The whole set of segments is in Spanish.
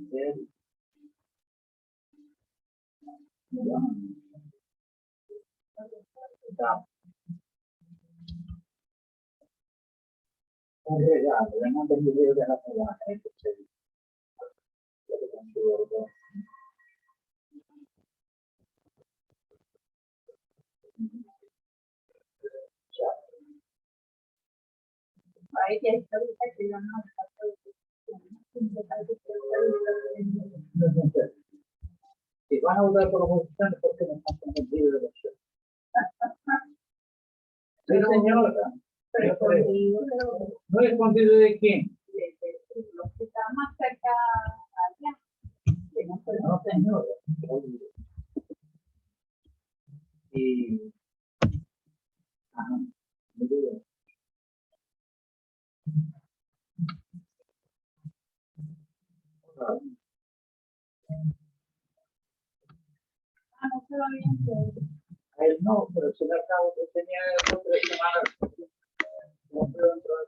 del da un regalo, non del museo della Polana, si van a usar por oposición porque no están convencidos de eso. Sí, señora. ¿No escondido de quién? Los que están más cerca allá. No, señora. Y... Ajá. Muy bien. No se va bien. Él no, pero si le acabo de tenía 2 o 3 semanas. No puedo entrar.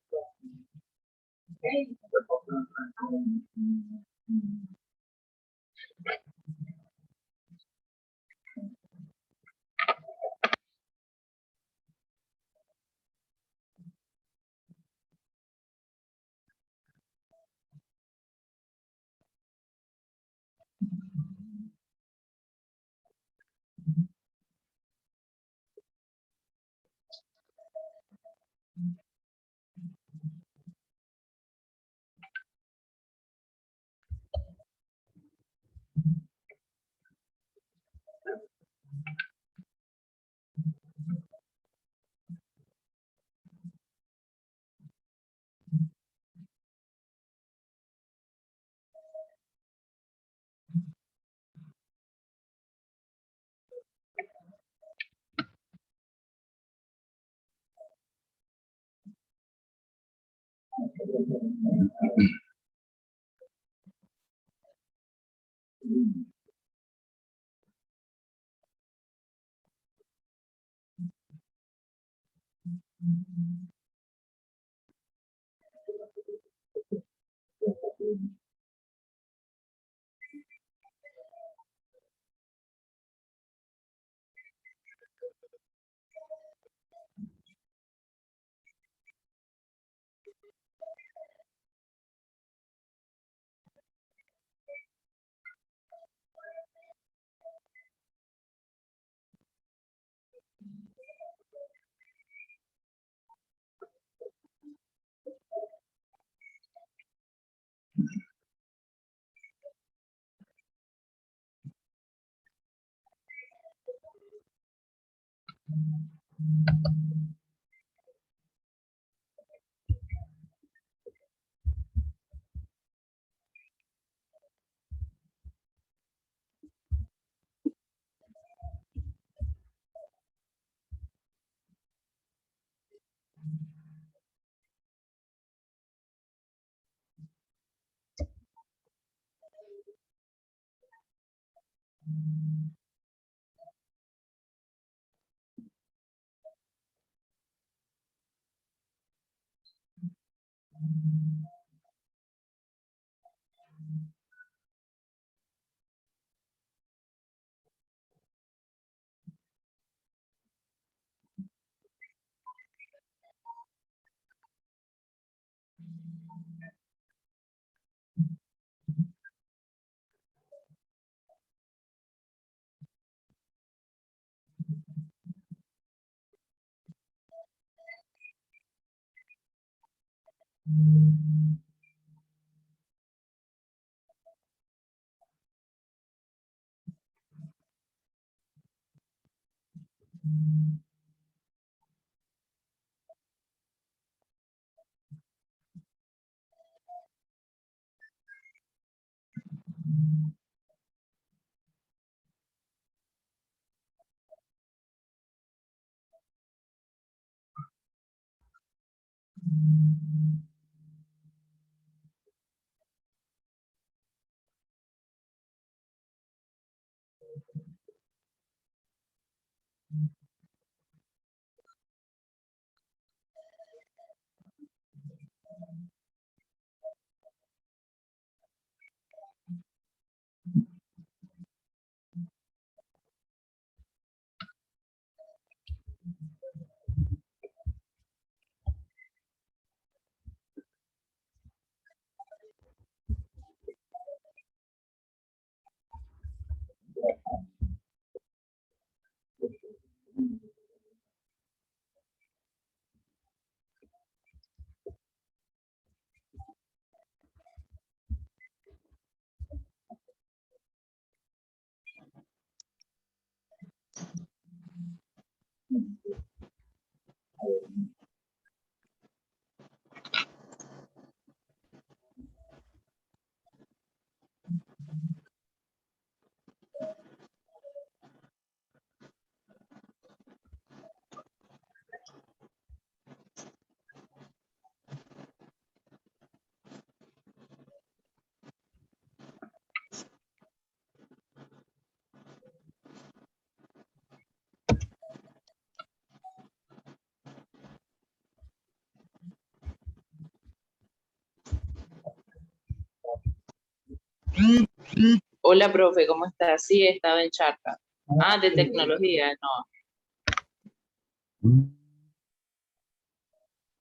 Hola, profe, ¿cómo estás? Sí, he estado en charla. Ah, de tecnología, no.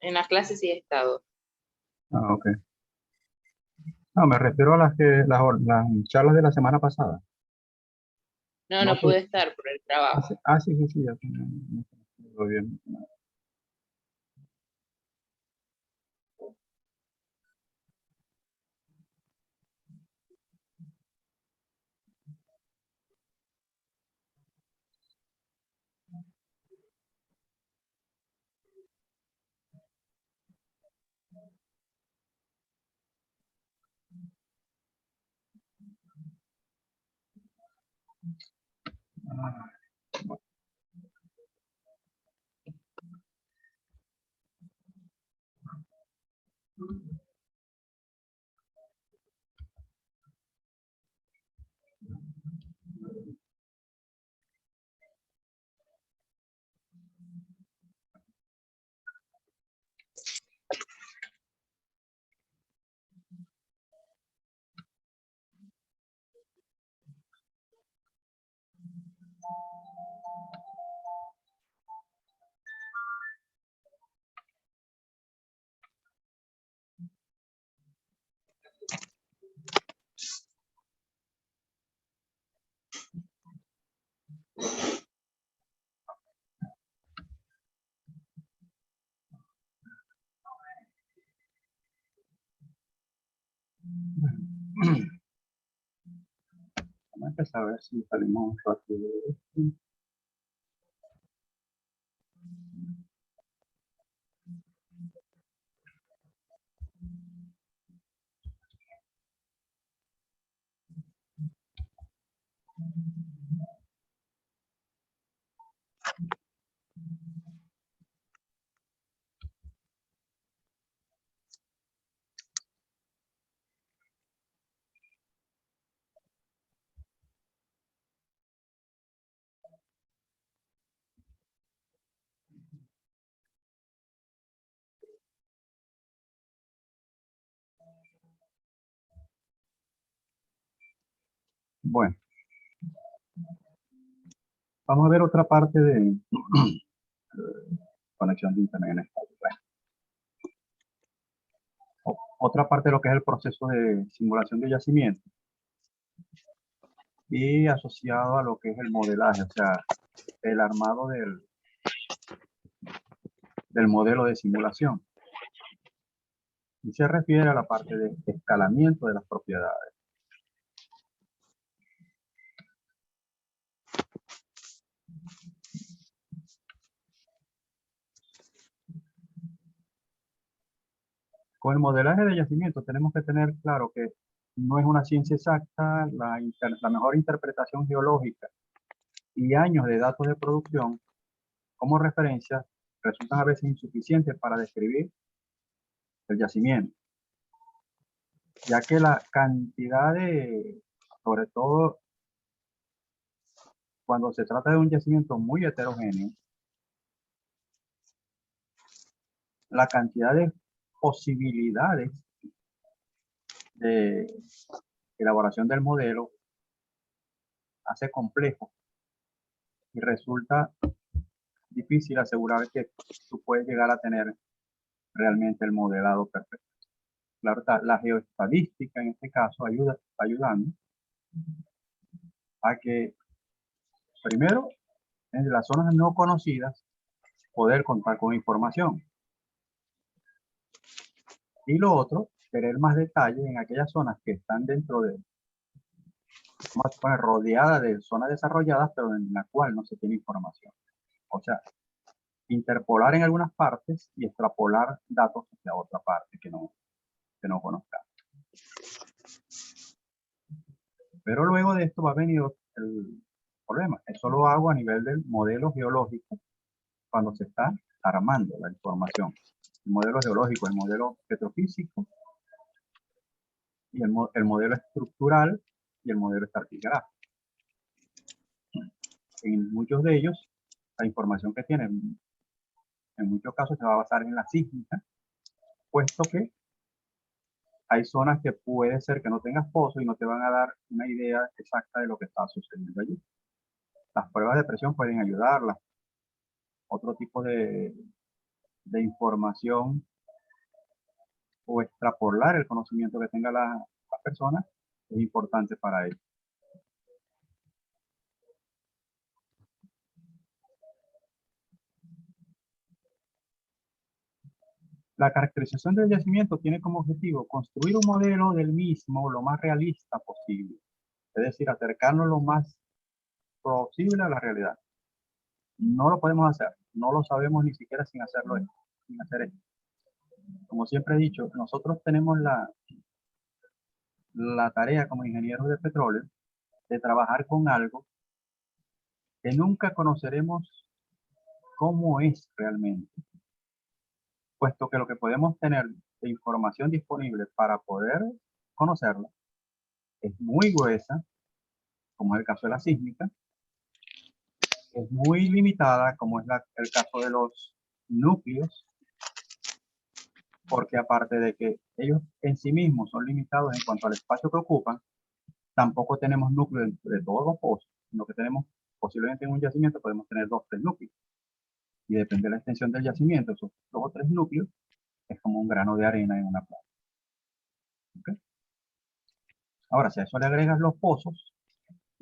En las clases sí he estado. Ah, ok. No, me refiero a las charlas de la semana pasada. No, No no sé. pude estar por el trabajo. Sí, sí, sí, ya lo bien. Ah, Vamos a empezar a ver si salimos rápido de esto. Bueno, vamos a ver otra parte de conexión de internet en esta. Otra parte de lo que es el proceso de simulación de yacimiento y asociado a lo que es el modelaje, o sea, el armado del modelo de simulación. Y se refiere a la parte de escalamiento de las propiedades. Con el modelaje de yacimiento tenemos que tener claro que no es una ciencia exacta, la mejor interpretación geológica y años de datos de producción como referencia resultan a veces insuficientes para describir el yacimiento, ya que la cantidad sobre todo cuando se trata de un yacimiento muy heterogéneo, la cantidad de posibilidades de elaboración del modelo hace complejo y resulta difícil asegurar que tú puedes llegar a tener realmente el modelado perfecto. Claro, la geoestadística en este caso está ayudando a que primero en las zonas no conocidas poder contar con información y lo otro, tener más detalles en aquellas zonas que están dentro de, vamos a poner, rodeadas de zonas desarrolladas pero en la cual no se tiene información. O sea, interpolar en algunas partes y extrapolar datos hacia otra parte que no conozcamos. Pero luego de esto va a venir el problema. Eso lo hago a nivel del modelo geológico cuando se está armando la información. El modelo geológico, el modelo petrofísico y el modelo estructural y el modelo estratigráfico. En muchos de ellos, la información que tienen en muchos casos se va a basar en la sísmica, puesto que hay zonas que puede ser que no tengas pozo y no te van a dar una idea exacta de lo que está sucediendo allí. Las pruebas de presión pueden ayudarlas. Otro tipo de información o extrapolar el conocimiento que tenga la persona es importante para ello. La caracterización del yacimiento tiene como objetivo construir un modelo del mismo lo más realista posible. Es decir, acercarnos lo más posible a la realidad. No lo podemos hacer, no lo sabemos ni siquiera sin hacerlo, sin hacer esto. Como siempre he dicho, nosotros tenemos la tarea como ingenieros de petróleo de trabajar con algo que nunca conoceremos cómo es realmente, puesto que lo que podemos tener de información disponible para poder conocerla es muy gruesa, como es el caso de la sísmica, es muy limitada, como es el caso de los núcleos, porque aparte de que ellos en sí mismos son limitados en cuanto al espacio que ocupan, tampoco tenemos núcleos de todos los pozos, sino que tenemos, posiblemente en un yacimiento podemos tener 2 o 3 núcleos. Y depende de la extensión del yacimiento, esos 2 o 3 núcleos es como un grano de arena en una playa. ¿Okay? Ahora, si a eso le agregas los pozos,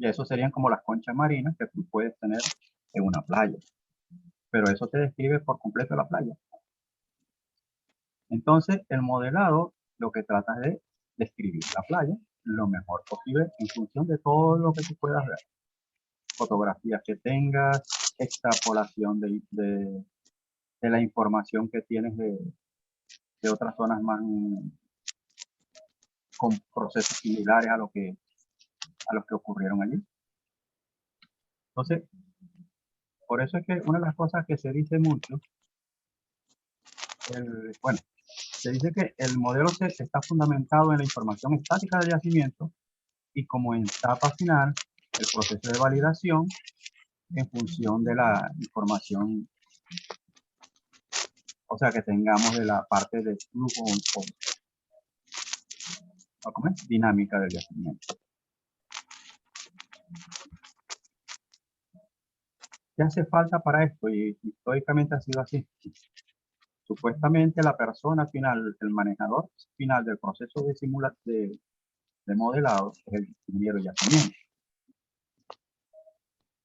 y eso serían como las conchas marinas que tú puedes tener en una playa. Pero eso te describe por completo la playa. Entonces, el modelado lo que trata es de describir la playa lo mejor posible en función de todo lo que tú puedas ver. Fotografías que tengas, extrapolación de la información que tienes de otras zonas más con procesos similares a los que ocurrieron allí. Entonces, por eso es que una de las cosas que se dice mucho, bueno, se dice que el modelo está fundamentado en la información estática del yacimiento y como en etapa final, el proceso de validación en función de la información, o sea, que tengamos de la parte de flujo o ¿cómo es? Dinámica del yacimiento. ¿Qué hace falta para esto? Y históricamente ha sido así. Supuestamente la persona final, el manejador final del proceso de modelado es el ingeniero de yacimiento.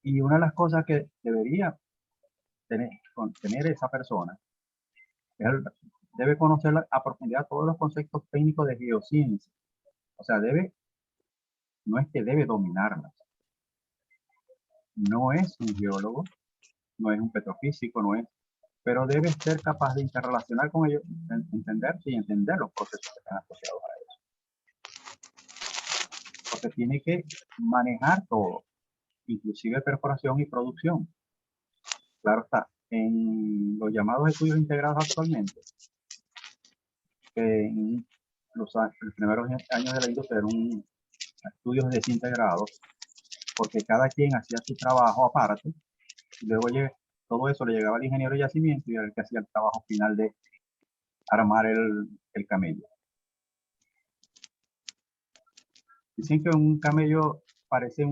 Y una de las cosas que debería tener esa persona es debe conocer a profundidad todos los conceptos técnicos de geociencia. O sea, no es que debe dominarlas. No es un geólogo, no es un petrofísico, no es, pero debe ser capaz de interrelacionar con ellos, entenderse y entender los procesos que están asociados a eso. Porque tiene que manejar todo, inclusive perforación y producción. Claro está, en los llamados estudios integrados actualmente, en los primeros años de la industria eran estudios desintegrados, porque cada quien hacía su trabajo aparte, y luego todo eso le llegaba al ingeniero de yacimiento y era el que hacía el trabajo final de armar el camello. Dicen que un camello parece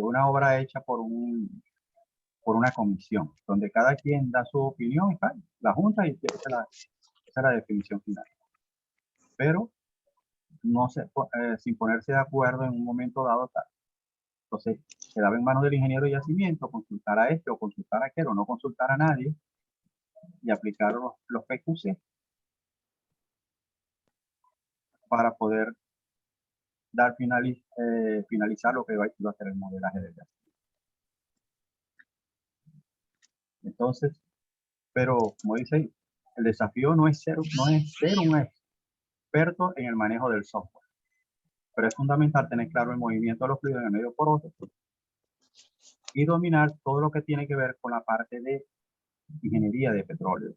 una obra hecha por una comisión, donde cada quien da su opinión y tal, la junta y esa es la definición final. Pero no sin ponerse de acuerdo en un momento dado tal. Entonces, quedaba en manos del ingeniero de yacimiento consultar a este o consultar a aquel o no consultar a nadie y aplicar los PQC para poder finalizar lo que va a ser el modelaje del yacimiento. Entonces, pero como dice, el desafío no es ser un experto en el manejo del software, pero es fundamental tener claro el movimiento de los fluidos en el medio poroso y dominar todo lo que tiene que ver con la parte de ingeniería de petróleo.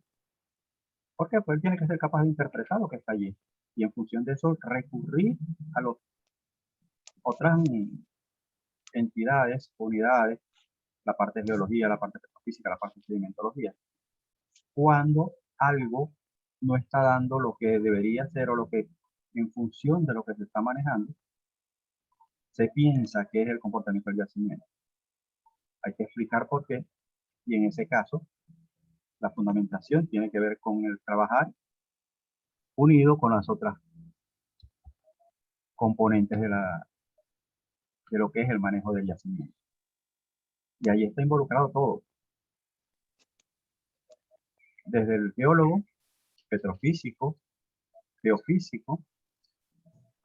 Porque pues él tiene que ser capaz de interpretar lo que está allí y en función de eso recurrir a las otras entidades, unidades, la parte de geología, la parte de física, la parte de sedimentología, cuando algo no está dando lo que debería ser o lo que en función de lo que se está manejando se piensa que es el comportamiento del yacimiento. Hay que explicar por qué y en ese caso la fundamentación tiene que ver con el trabajar unido con las otras componentes de lo que es el manejo del yacimiento. Y ahí está involucrado todo. Desde el geólogo, petrofísico, geofísico,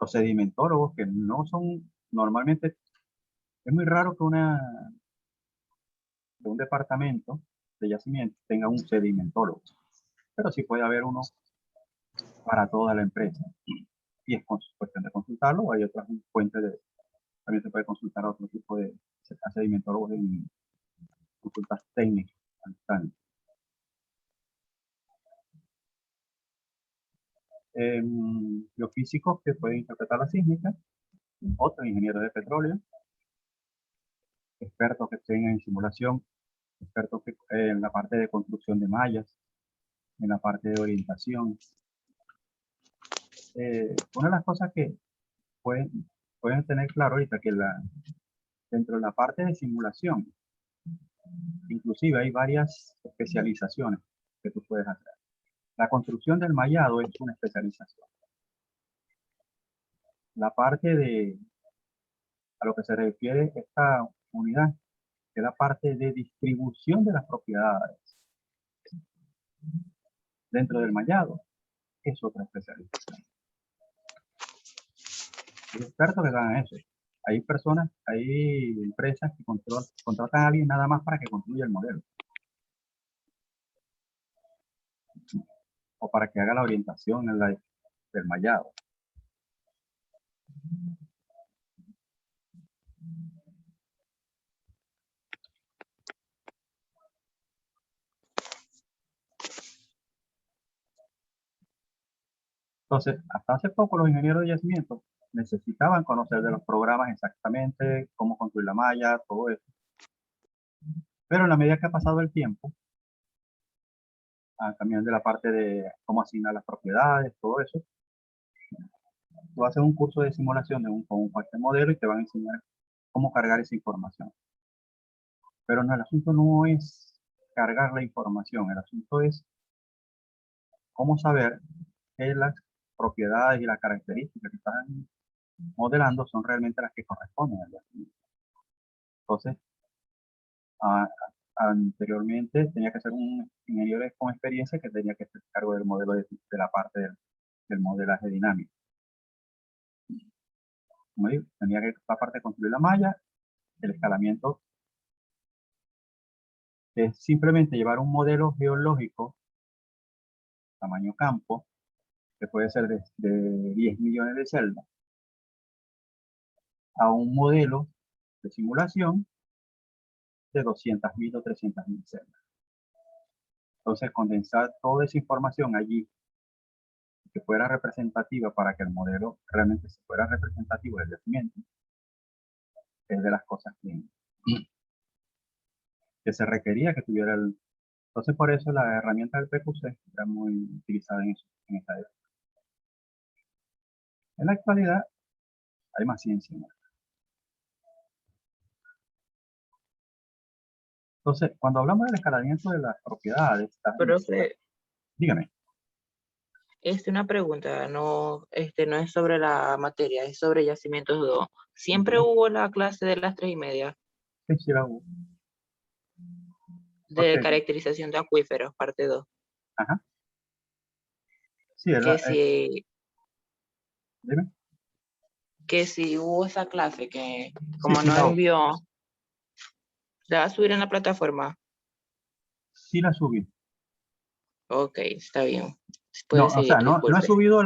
los sedimentólogos que no son normalmente, es muy raro que de un departamento de yacimiento tenga un sedimentólogo, pero sí puede haber uno para toda la empresa. Y es cuestión de consultarlo, o hay otras fuentes también se puede consultar a otro tipo de sedimentólogos en consultas técnicas. Geofísicos que pueden interpretar la sísmica, otros ingenieros de petróleo, expertos que estén en simulación, expertos que, en la parte de construcción de mallas, en la parte de orientación. Una de las cosas que pueden tener claro ahorita que dentro de la parte de simulación, inclusive hay varias especializaciones que tú puedes hacer. La construcción del mallado es una especialización. La parte a lo que se refiere esta unidad, que es la parte de distribución de las propiedades dentro del mallado, es otra especialización. Hay expertos que hagan eso. Hay personas, hay empresas que contratan a alguien nada más para que construya el modelo. O para que haga la orientación del mallado. Entonces, hasta hace poco los ingenieros de yacimiento necesitaban conocer de los programas exactamente, cómo construir la malla, todo eso. Pero en la medida que ha pasado el tiempo, también de la parte de cómo asignar las propiedades, todo eso, tú haces un curso de simulación con un cualquier modelo y te van a enseñar cómo cargar esa información. Pero no, el asunto no es cargar la información, el asunto es cómo saber que las propiedades y las características que están modelando son realmente las que corresponden al yacimiento. Entonces, anteriormente tenía que ser un ingeniero con experiencia que tenía que hacer cargo del modelo de la parte del modelaje dinámico. Como digo, tenía que la parte de construir la malla, el escalamiento, es simplemente llevar un modelo geológico tamaño campo, que puede ser de 10 millones de celdas, a un modelo de simulación de 200.000 o 300.000 celdas. Entonces, condensar toda esa información allí, que fuera representativa para que el modelo realmente fuera representativo del yacimiento, es de las cosas que se requería que tuviera el... Entonces, por eso la herramienta del PQC era muy utilizada en esta época. En la actualidad, hay más ciencia, ¿no? Entonces, cuando hablamos del escalamiento de las propiedades, Profe, dígame. una pregunta, no, no es sobre la materia, es sobre yacimientos 2. ¿Siempre hubo la clase de las 3:30 Sí, sí, la hubo. de Ok. caracterización de acuíferos, parte 2? Ajá. Sí, dime. Que si hubo esa clase, que Sí, como sí, no envió, ¿la va a subir en la plataforma? sí la subí. Ok, está bien. No, Puede o sea, seguir, no he disculpe. subido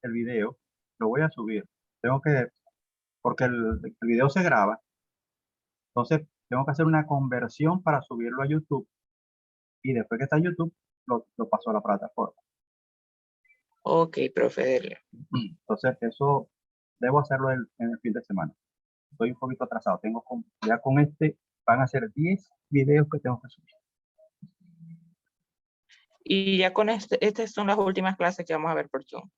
el video, lo voy a subir. Porque el video se graba, entonces tengo que hacer una conversión para subirlo a YouTube y después que está en YouTube, lo paso a la plataforma. Ok, profe, dele. Entonces eso debo hacerlo en el fin de semana. Estoy un poquito atrasado, ya con este van a ser 10 videos que tengo que subir. Y ya con estas son las últimas clases que vamos a ver por Zoom.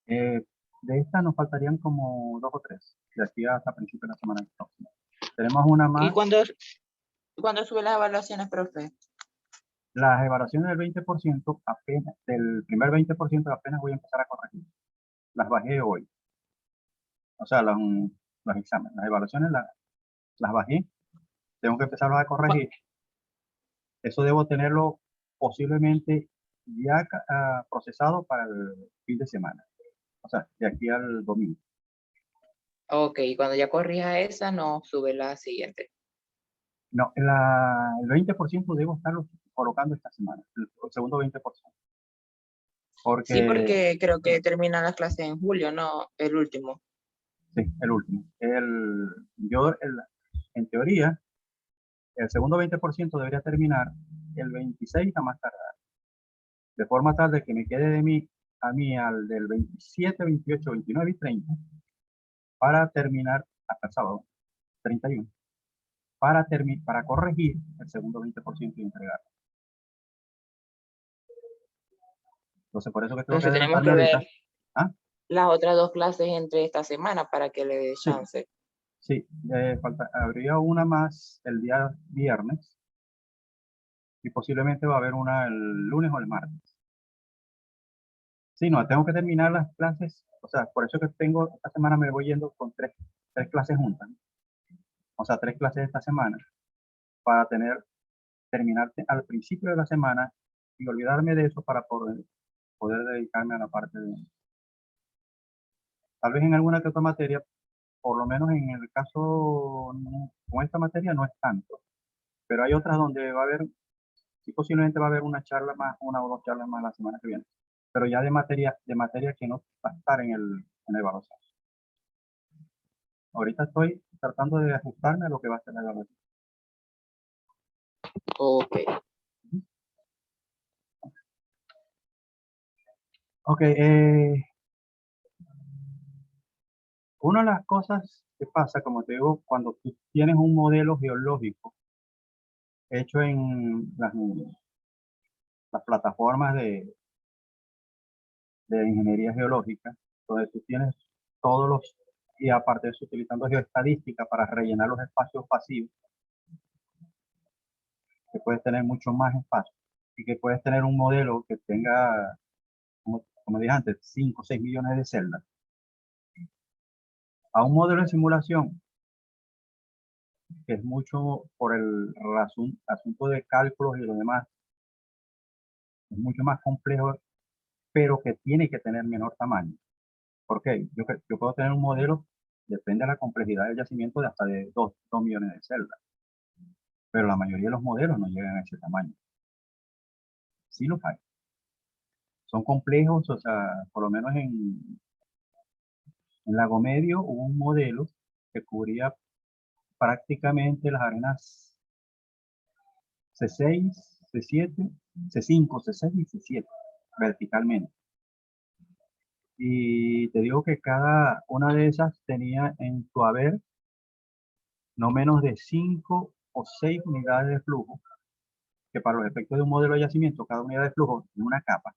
De estas nos faltarían como 2 o 3, de aquí hasta principios de la semana próxima. Tenemos una ¿Y más. cuándo suben las evaluaciones, profe? Las evaluaciones del 20%, apenas, del primer 20% apenas voy a empezar a corregir. Las bajé hoy. O sea, los exámenes, las evaluaciones las bajé. Tengo que empezarlos a corregir. Eso debo tenerlo posiblemente ya procesado para el fin de semana. O sea, de aquí al domingo. Ok, cuando ya corrija esa, no sube la siguiente. No, el 20% debo estarlo colocando esta semana, el segundo 20%. Sí, Porque, porque creo que terminan las clases en julio, no el último. sí, el último. En teoría, el segundo 20% debería terminar el 26 a más tardar. De forma tal de que me quede a mí al del 27, 28, 29 y 30 para terminar hasta el sábado 31 para corregir el segundo 20% y entregar. Entonces, por eso que tengo que Entonces tenemos adelantarme que ahorita. ver ¿Ah? las otras dos clases entre esta semana para que le dé Sí, chance. sí, habría una más el día viernes y posiblemente va a haber una el lunes o el martes. Sí, no, tengo que terminar las clases, o sea, por eso que esta semana me voy yendo con tres clases juntas, ¿no? O sea, 3 clases esta semana para terminar al principio de la semana y olvidarme de eso para poder dedicarme a la parte de, tal vez en alguna que otra materia, por lo menos en el caso con esta materia no es tanto, pero hay otras donde va a haber, sí posiblemente va a haber una charla más, una o dos charlas más la semana que viene, pero ya de materia que no va a estar en la evaluación. Ahorita estoy tratando de ajustarme a lo que va a ser la evaluación. Ok. Ok, una de las cosas que pasa, como te digo, cuando tú tienes un modelo geológico hecho en las plataformas de ingeniería geológica, donde tú tienes todos los, y aparte de eso, utilizando geoestadística para rellenar los espacios vacíos, que puedes tener mucho más espacio y que puedes tener un modelo que tenga, como dije antes, 5 o 6 millones de celdas. A un modelo de simulación, que es mucho por el asunto de cálculos y lo demás, es mucho más complejo, pero que tiene que tener menor tamaño. ¿Por qué? Yo puedo tener un modelo, depende de la complejidad del yacimiento, de hasta de 2 millones de celdas, pero la mayoría de los modelos no llegan a ese tamaño. Sí los hay. Son complejos, o sea, por lo menos en Lago Medio hubo un modelo que cubría prácticamente las arenas C6, C7, C5, C6 y C7 verticalmente. Y te digo que cada una de esas tenía en su haber no menos de 5 o 6 unidades de flujo, que para los efectos de un modelo de yacimiento, cada unidad de flujo en una capa.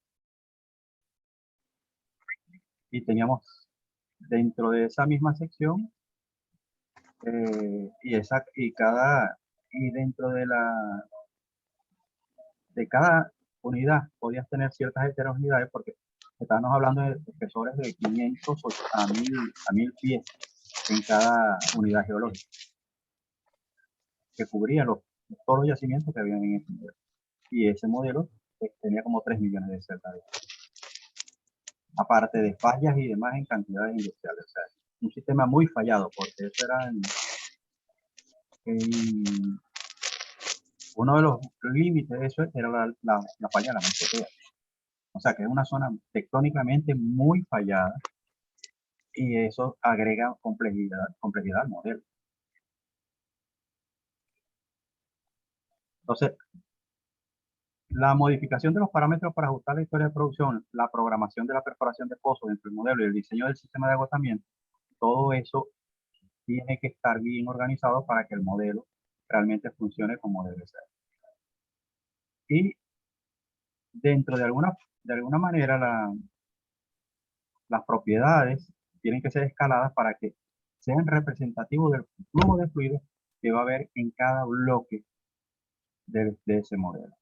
Y teníamos dentro de esa misma sección y dentro de cada unidad podías tener ciertas heterogeneidades porque estábamos hablando de espesores de 500 a 1000 pies en cada unidad geológica que cubría todos los yacimientos que habían en ese modelo. Y ese modelo tenía como 3 millones de celdas, aparte de fallas y demás en cantidades industriales. O sea, un sistema muy fallado porque eso era uno de los límites de eso era la falla de la Manchotea. O sea, que es una zona tectónicamente muy fallada y eso agrega complejidad al modelo. Entonces, la modificación de los parámetros para ajustar la historia de producción, la programación de la perforación de pozos dentro del modelo y el diseño del sistema de agotamiento, todo eso tiene que estar bien organizado para que el modelo realmente funcione como debe ser. Y dentro de alguna manera las propiedades tienen que ser escaladas para que sean representativos del flujo de fluidos que va a haber en cada bloque de ese modelo.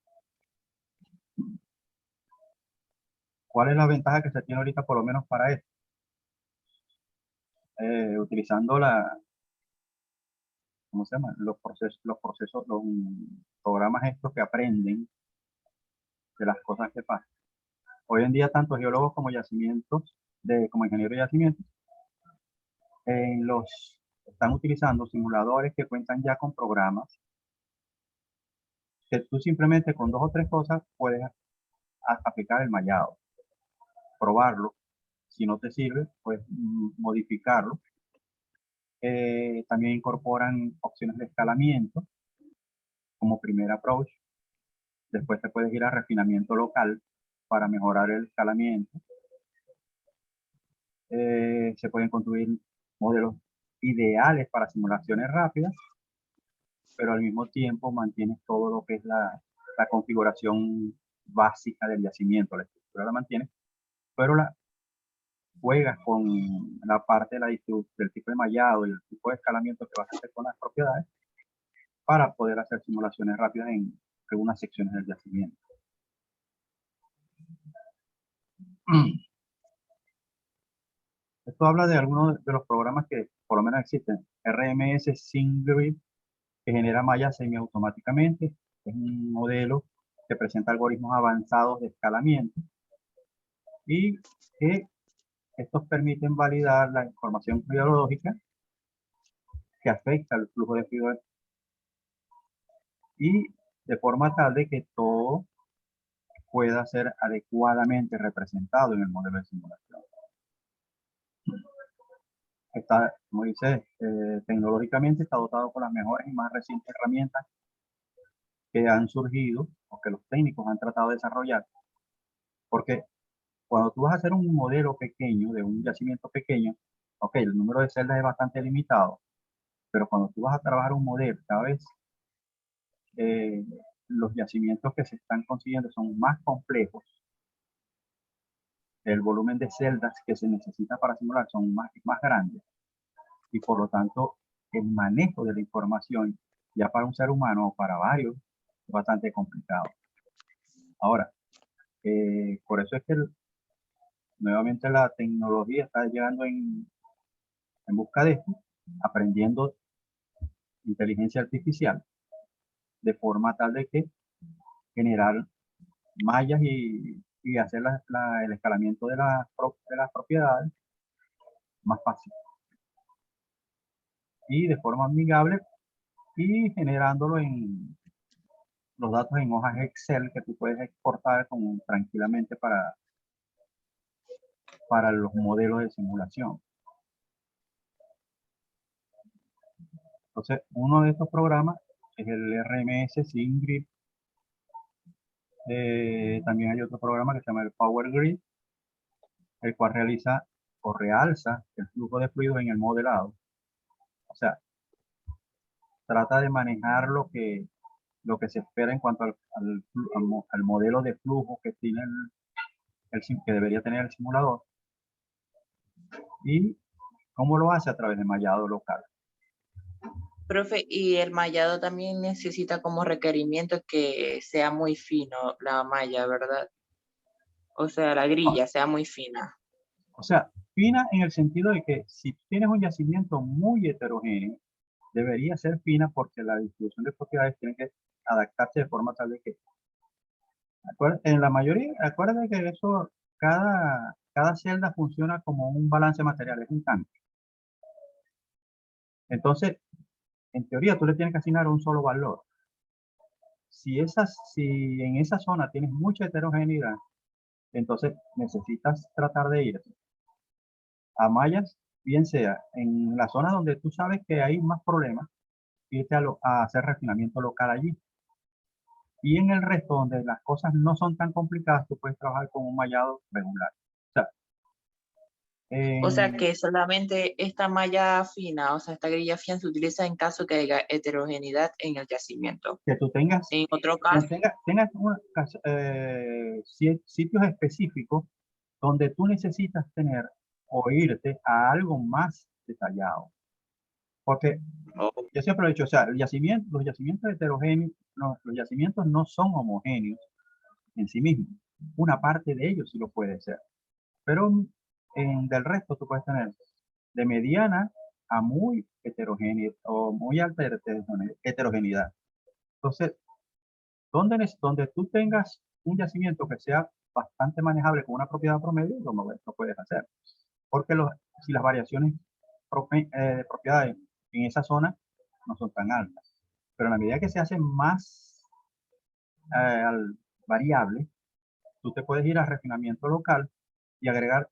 ¿Cuál es la ventaja que se tiene ahorita por lo menos para esto? Utilizando ¿cómo se llama? Los programas estos que aprenden de las cosas que pasan. Hoy en día, tanto geólogos como como ingenieros de yacimientos, están utilizando simuladores que cuentan ya con programas que tú simplemente con 2 o 3 cosas puedes aplicar el mallado, probarlo. Si no te sirve, puedes modificarlo. También incorporan opciones de escalamiento como primer approach. Después te puedes ir a refinamiento local para mejorar el escalamiento. Se pueden construir modelos ideales para simulaciones rápidas, pero al mismo tiempo mantienes todo lo que es la configuración básica del yacimiento. La estructura la mantienes, pero juegas con la parte de del tipo de mallado y el tipo de escalamiento que vas a hacer con las propiedades para poder hacer simulaciones rápidas en algunas secciones del yacimiento. Esto habla de algunos de los programas que por lo menos existen. RMS SimGrid, que genera mallas semiautomáticamente. Es un modelo que presenta algoritmos avanzados de escalamiento y que estos permiten validar la información biológica que afecta al flujo de fluido y de forma tal de que todo pueda ser adecuadamente representado en el modelo de simulación. Está, como dice, tecnológicamente está dotado con las mejores y más recientes herramientas que han surgido o que los técnicos han tratado de desarrollar. Porque cuando tú vas a hacer un modelo pequeño, de un yacimiento pequeño, ok, el número de celdas es bastante limitado, pero cuando tú vas a trabajar un modelo, cada vez los yacimientos que se están consiguiendo son más complejos, el volumen de celdas que se necesita para simular son más grandes, y por lo tanto el manejo de la información ya para un ser humano o para varios es bastante complicado. Ahora, por eso es que nuevamente la tecnología está llegando en busca de esto, aprendiendo inteligencia artificial, de forma tal de que generar mallas y hacer el escalamiento de las propiedades más fácil y de forma amigable, y generándolo en los datos en hojas Excel que tú puedes exportar tranquilamente para los modelos de simulación. Entonces, uno de estos programas es el RMS SimGrid. También hay otro programa que se llama el Power Grid, el cual realiza o realza el flujo de fluidos en el modelado. O sea, trata de manejar lo que se espera en cuanto al modelo de flujo que tiene que debería tener el simulador, y cómo lo hace a través de mallado local. Profe, y el mallado también necesita como requerimiento que sea muy fino la malla, ¿verdad? O sea, la grilla sea muy fina. O sea, fina en el sentido de que si tienes un yacimiento muy heterogéneo, debería ser fina porque la distribución de propiedades tiene que adaptarse de forma tal de que, en la mayoría, acuérdate que eso, cada celda funciona como un balance material, es un tanque. Entonces, en teoría, tú le tienes que asignar un solo valor. Si en esa zona tienes mucha heterogeneidad, entonces necesitas tratar de ir a mallas, bien sea en la zona donde tú sabes que hay más problemas, irte a hacer refinamiento local allí. Y en el resto, donde las cosas no son tan complicadas, tú puedes trabajar con un mallado regular. O sea, O sea En- que solamente esta malla fina, o sea, esta grilla fina se utiliza en caso que haya heterogeneidad en el yacimiento. que tú tengas, En otro caso, tengas sitios específicos donde tú necesitas tener o irte a algo más detallado. Porque oh, yo siempre lo he dicho, o sea, los yacimientos heterogéneos, no, los yacimientos no son homogéneos en sí mismos. Una parte de ellos sí lo puede ser. Pero del resto tú puedes tener de mediana a muy heterogénea o muy alta heterogeneidad. Entonces, donde tú tengas un yacimiento que sea bastante manejable con una propiedad promedio, lo puedes hacer. Porque si las variaciones de propiedades en esa zona no son tan altas. Pero a la medida que se hacen más variables, tú te puedes ir a refinamiento local y agregar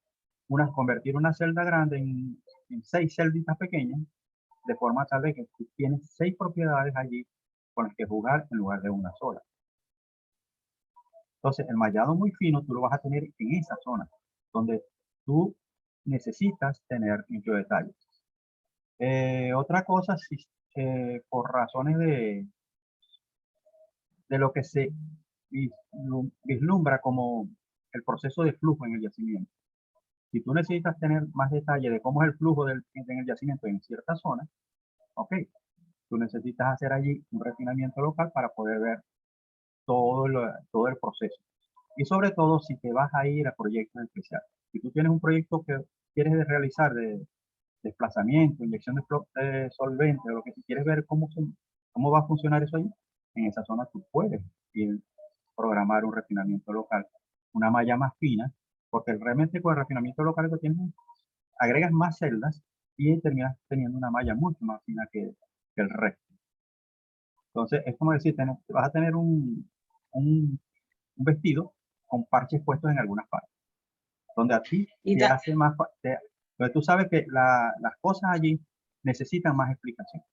convertir una celda grande en 6 celditas pequeñas, de forma tal de que tú tienes 6 propiedades allí con las que jugar en lugar de una sola. Entonces, el mallado muy fino tú lo vas a tener en esa zona, donde tú necesitas tener mucho detalle. Otra cosa, si, por razones de lo que se vislumbra como el proceso de flujo en el yacimiento. Si tú necesitas tener más detalle de cómo es el flujo en el yacimiento en cierta zona, ok, tú necesitas hacer allí un refinamiento local para poder ver todo el proceso. Y sobre todo si te vas a ir a proyectos especiales. Si tú tienes un proyecto que quieres realizar de desplazamiento, inyección de solvente, o lo que si quieres ver cómo va a funcionar eso ahí, en esa zona tú puedes ir programar un refinamiento local, una malla más fina, porque realmente con el refinamiento local que tienes, agregas más celdas y terminas teniendo una malla mucho más fina que el resto. Entonces, es como decir, vas a tener un vestido con parches puestos en algunas partes, donde a ti y te hace más, donde tú sabes que las cosas allí necesitan más explicación.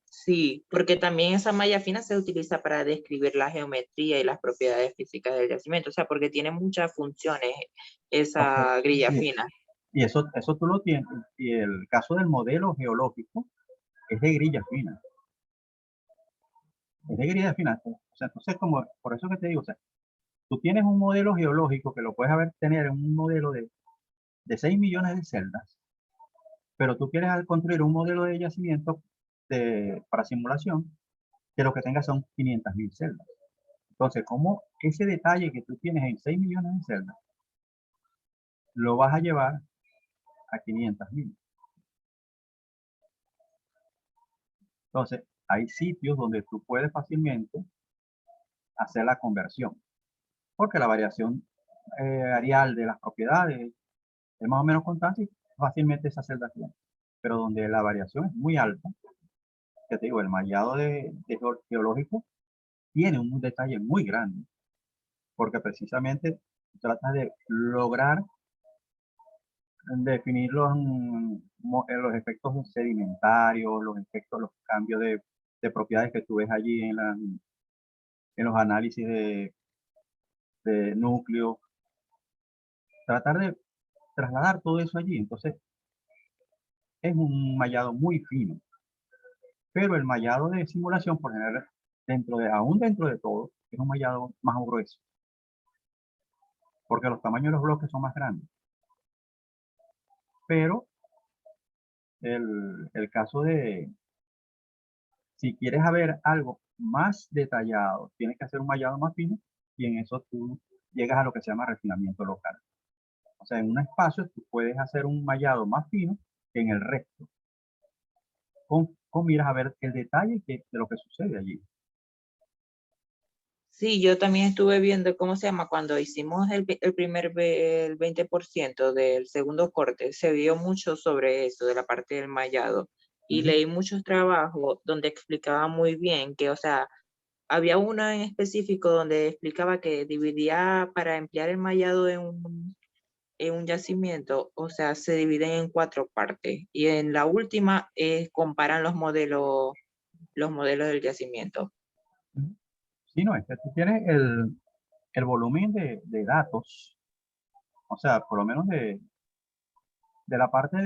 sí, porque también esa malla fina se utiliza para describir la geometría y las propiedades físicas del yacimiento, o sea, porque tiene muchas funciones Okay. esa grilla Y, fina. y eso tú lo tienes. Y el caso del modelo geológico es de grilla fina. Es de grilla fina. O sea, entonces, por eso que te digo, o sea, tú tienes un modelo geológico que lo puedes tener en un modelo de 6 millones de celdas, pero tú quieres construir un modelo de yacimiento para simulación que lo que tenga son 500.000 celdas. Entonces, ¿cómo ese detalle que tú tienes en 6 millones de celdas lo vas a llevar a 500.000? Entonces, hay sitios donde tú puedes fácilmente hacer la conversión, porque la variación areal de las propiedades es más o menos constante y fácilmente esa celda tiene. Pero donde la variación es muy alta, que te digo, el mallado geológico tiene un detalle muy grande, porque precisamente trata de lograr definir los efectos sedimentarios, los cambios de propiedades que tú ves allí en los análisis de núcleo, tratar de trasladar todo eso allí. Entonces, es un mallado muy fino, pero el mallado de simulación, por general, aún dentro de todo, es un mallado más grueso, porque los tamaños de los bloques son más grandes. Pero el caso si quieres saber algo más detallado, tienes que hacer un mallado más fino y en eso tú llegas a lo que se llama refinamiento local. O sea, en un espacio tú puedes hacer un mallado más fino que en el resto, con miras a ver el detalle de lo que sucede allí. Sí, yo también estuve viendo, ¿cómo se llama? Cuando hicimos el 20% del segundo corte, se vio mucho sobre eso, de la parte del mallado. Y Ujú. leí muchos trabajos donde explicaba muy bien que, o sea, había uno en específico donde explicaba que dividía para emplear el mallado en un yacimiento, o sea, se dividen en 4 partes. Y en la última comparan los modelos del yacimiento. Ujú. Sí, no, es que tú tienes el volumen de datos, o sea, por lo menos de la parte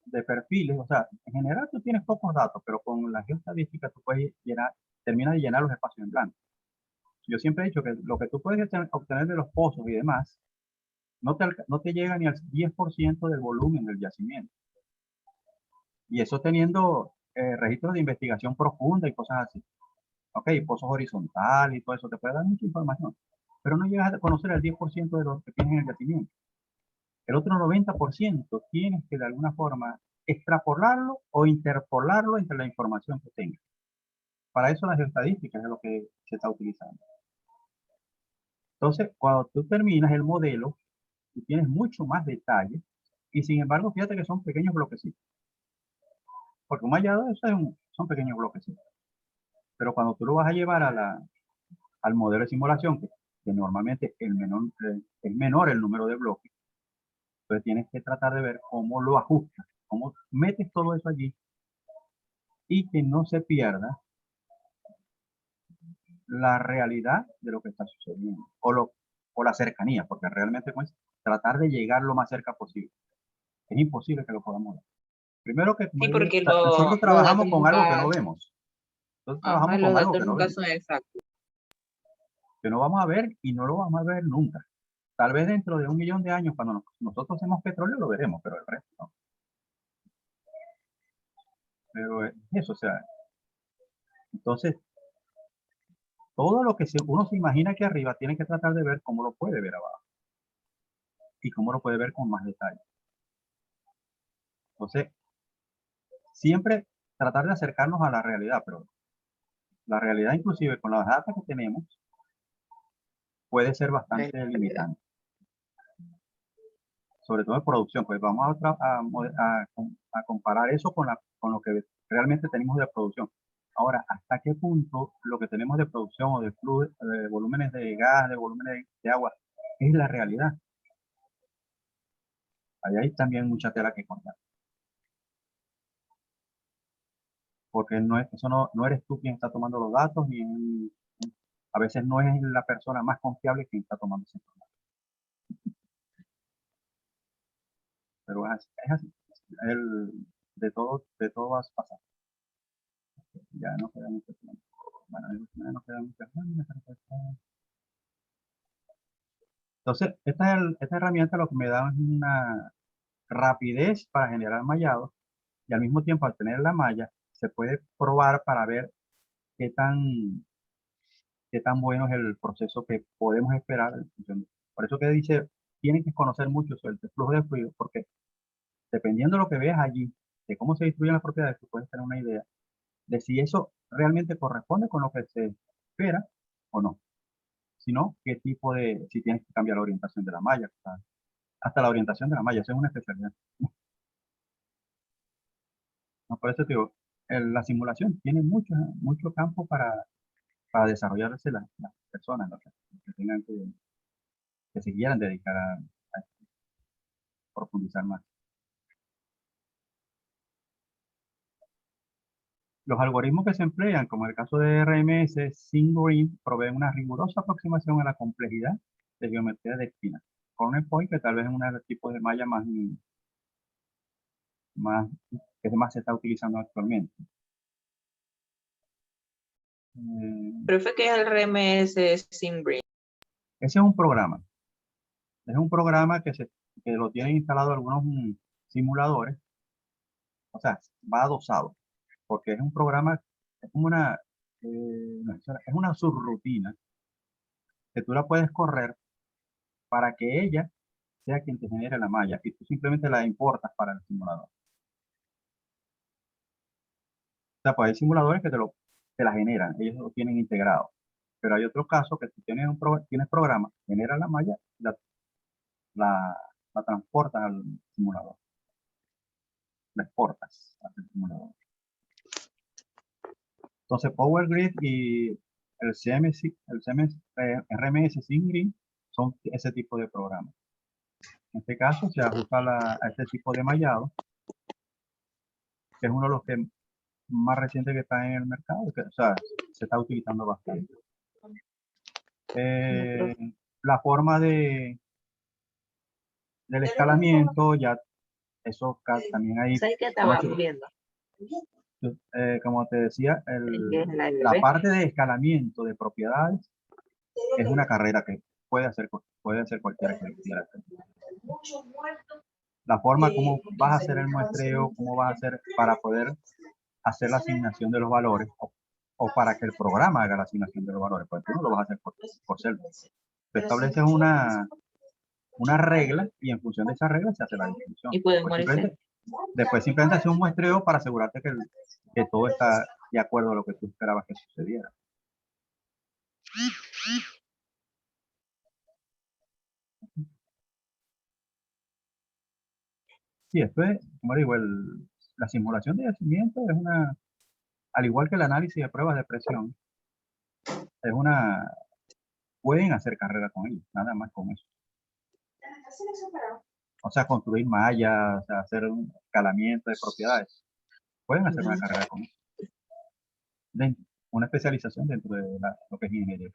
de perfiles, o sea, en general tú tienes pocos datos, pero con la geoestadística tú puedes llenar, terminas de llenar los espacios en blanco. Yo siempre he dicho que lo que tú puedes obtener de los pozos y demás, no te llega ni al 10% del volumen del yacimiento. Y eso teniendo registros de investigación profunda y cosas así. Ok, pozos horizontales y todo eso, te puede dar mucha información, pero no llegas a conocer el 10% de lo que tienes en el yacimiento. El otro 90% tienes que de alguna forma extrapolarlo o interpolarlo entre la información que tengas. Para eso las estadísticas es lo que se está utilizando. Entonces, cuando tú terminas el modelo, tú tienes mucho más detalle y sin embargo, fíjate que son pequeños bloquecitos. Porque un mallado eso son pequeños bloquecitos. Pero cuando tú lo vas a llevar al modelo de simulación, que normalmente es menor el número de bloques, entonces tienes que tratar de ver cómo lo ajustas, cómo metes todo eso allí y que no se pierda la realidad de lo que está sucediendo o la cercanía, porque realmente pues, tratar de llegar lo más cerca posible. Es imposible que lo podamos ver. Primero que Sí, porque nosotros los trabajamos datos con algo que nunca, no vemos. Nosotros ajá, trabajamos los con algo datos que no nunca vemos, son exactos. que no vamos a ver y no lo vamos a ver nunca. Tal vez dentro de 1.000.000 de años, cuando nosotros hacemos petróleo, lo veremos, pero el resto no. Pero eso, o sea, entonces, todo lo que uno se imagina aquí arriba, tiene que tratar de ver cómo lo puede ver abajo y cómo lo puede ver con más detalle. Entonces, siempre tratar de acercarnos a la realidad, pero la realidad inclusive con las datos que tenemos puede ser bastante limitante. Sobre todo en producción, pues vamos a comparar eso con lo que realmente tenemos de producción. Ahora, ¿hasta qué punto lo que tenemos de producción o de flujo, de volúmenes de gas, de volúmenes de agua, es la realidad? Ahí hay también mucha tela que cortar. Porque eso no eres tú quien está tomando los datos, a veces no es la persona más confiable quien está tomando esa información. Pero es así. De todo va a pasar. Ya no queda mucho tiempo. Bueno, ya no queda mucho tiempo. Entonces, esta herramienta lo que me da es una rapidez para generar mallados y al mismo tiempo al tener la malla se puede probar para ver qué tan bueno es el proceso que podemos esperar. Por eso que dice, tienen que conocer mucho sobre el flujo de fluido, porque dependiendo de lo que veas allí, de cómo se distribuyen las propiedades, tú puedes tener una idea de si eso realmente corresponde con lo que se espera o no. Si no, si tienes que cambiar la orientación de la malla, hasta la orientación de la malla, eso es una especialidad. No, por eso te digo, la simulación tiene mucho campo para desarrollarse las personas, ¿no? que tengan que se quieran dedicar a profundizar más. Los algoritmos que se emplean, como el caso de RMS, SimGreen, proveen una rigurosa aproximación a la complejidad de geometría de esquinas. Cornerpoint, que tal vez es uno de los tipos de malla que más se está utilizando actualmente. Pero fue que el RMS SimGreen. Ese es un programa. Es un programa que lo tienen instalado algunos simuladores. O sea, va adosado. Porque es un programa, es como es una subrutina que tú la puedes correr para que ella sea quien te genere la malla y tú simplemente la importas para el simulador. O sea, pues hay simuladores que te la generan, ellos lo tienen integrado. Pero hay otros casos que tú tienes programa, generas la malla, la, la transportas al simulador. La exportas al simulador. Entonces, Power Grid y el RMS SimGreen son ese tipo de programas. En este caso, se ajusta a este tipo de mallado, que es uno de los que más recientes que está en el mercado, que, o sea, se está utilizando bastante. La forma de del escalamiento, ya eso también hay, ¿Sabes qué como, estaba viendo? como te decía, Es la la bebé. parte de escalamiento de propiedades es una carrera que puede hacer cualquiera que lo quiera hacer. La forma como vas a hacer el muestreo, cómo vas a hacer para poder hacer la asignación de los valores o para que el programa haga la asignación de los valores, pues tú no lo vas a hacer por celda. Tú estableces una regla y en función de esa regla se hace la distribución. Y pueden morirse. Después simplemente hacer un muestreo para asegurarte que todo está de acuerdo a lo que tú esperabas que sucediera. Sí, esto es, como digo, la simulación de yacimiento es al igual que el análisis de pruebas de presión, pueden hacer carrera con ellos, nada más con eso. O sea, construir mallas, o sea, hacer un escalamiento de propiedades. Pueden hacer una carrera con eso. Una especialización dentro de lo que es ingeniería.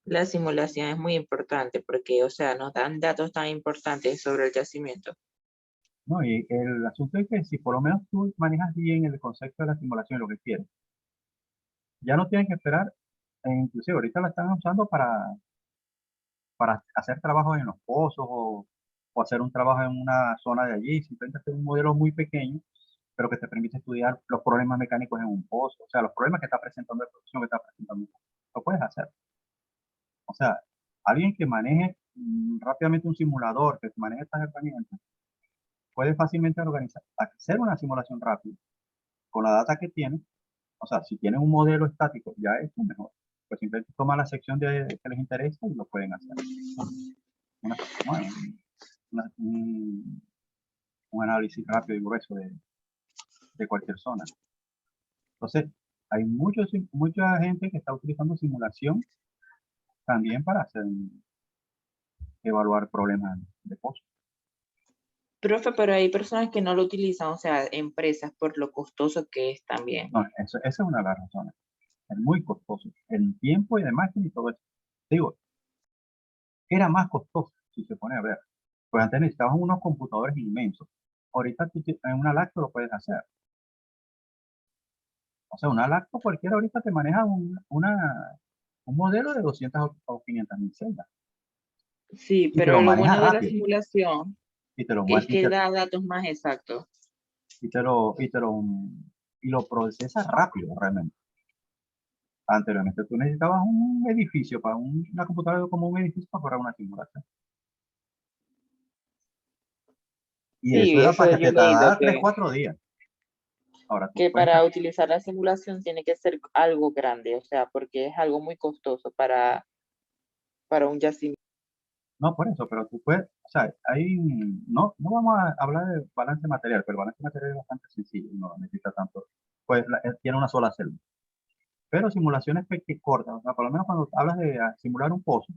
La simulación es muy importante porque, o sea, nos dan datos tan importantes sobre el yacimiento. No, y el asunto es que si por lo menos tú manejas bien el concepto de la simulación, lo que quieres, ya no tienes que esperar, inclusive ahorita la están usando para hacer trabajos en los pozos o hacer un trabajo en una zona de allí, simplemente hacer un modelo muy pequeño, pero que te permite estudiar los problemas mecánicos en un pozo, o sea, los problemas que está presentando la producción que está presentando, lo puedes hacer. O sea, alguien que maneje rápidamente un simulador, que maneje estas herramientas, puede fácilmente hacer una simulación rápida con la data que tiene. O sea, si tienen un modelo estático, ya es mejor. Pues simplemente toman la sección que les interesa y lo pueden hacer. Un análisis rápido y grueso de cualquier zona. Entonces, hay mucha gente que está utilizando simulación también para evaluar problemas de pozo. Profe, pero hay personas que no lo utilizan, o sea, empresas, por lo costoso que es también. No, esa es una de las razones. Es muy costoso. El tiempo y de máquina y todo eso. Digo, era más costoso, si se pone a ver. Pues antes necesitabas unos computadores inmensos. Ahorita en una lacto lo puedes hacer. O sea, una lacto cualquiera ahorita te maneja un modelo de 200 o 500 mil celdas. Sí, Y te pero lo lo maneja bueno de la rápido. simulación Y te lo es que da datos más exactos. y lo procesa rápido realmente. Anteriormente tú necesitabas un edificio para una computadora como un edificio para una simulación. Y Sí, eso era eso para que yo te he leído tardara 3, 4 días. Ahora tú que puedes. para utilizar la simulación tiene que ser algo grande, o sea, porque es algo muy costoso para un yacimiento. No, por eso, pero tú puedes, o sea, no vamos a hablar de balance material, pero el balance material es bastante sencillo, no necesita tanto, pues tiene una sola celda. Pero simulaciones cortas, o sea, por lo menos cuando hablas de simular un pozo,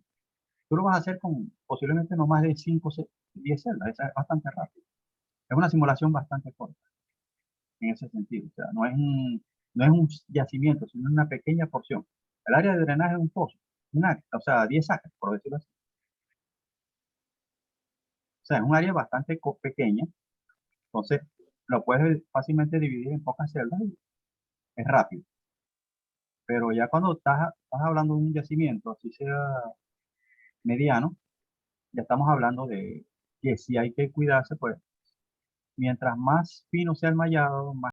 tú lo vas a hacer con posiblemente no más de 5 o 10 celdas, es bastante rápido. Es una simulación bastante corta en ese sentido, o sea, no es un yacimiento, sino una pequeña porción. El área de drenaje de un pozo, o sea, 10 acres, por decirlo así. O sea, es un área bastante pequeña. Entonces, lo puedes fácilmente dividir en pocas celdas y es rápido. Pero ya cuando estás hablando de un yacimiento, así sea mediano, ya estamos hablando de que si hay que cuidarse, pues mientras más fino sea el mallado, más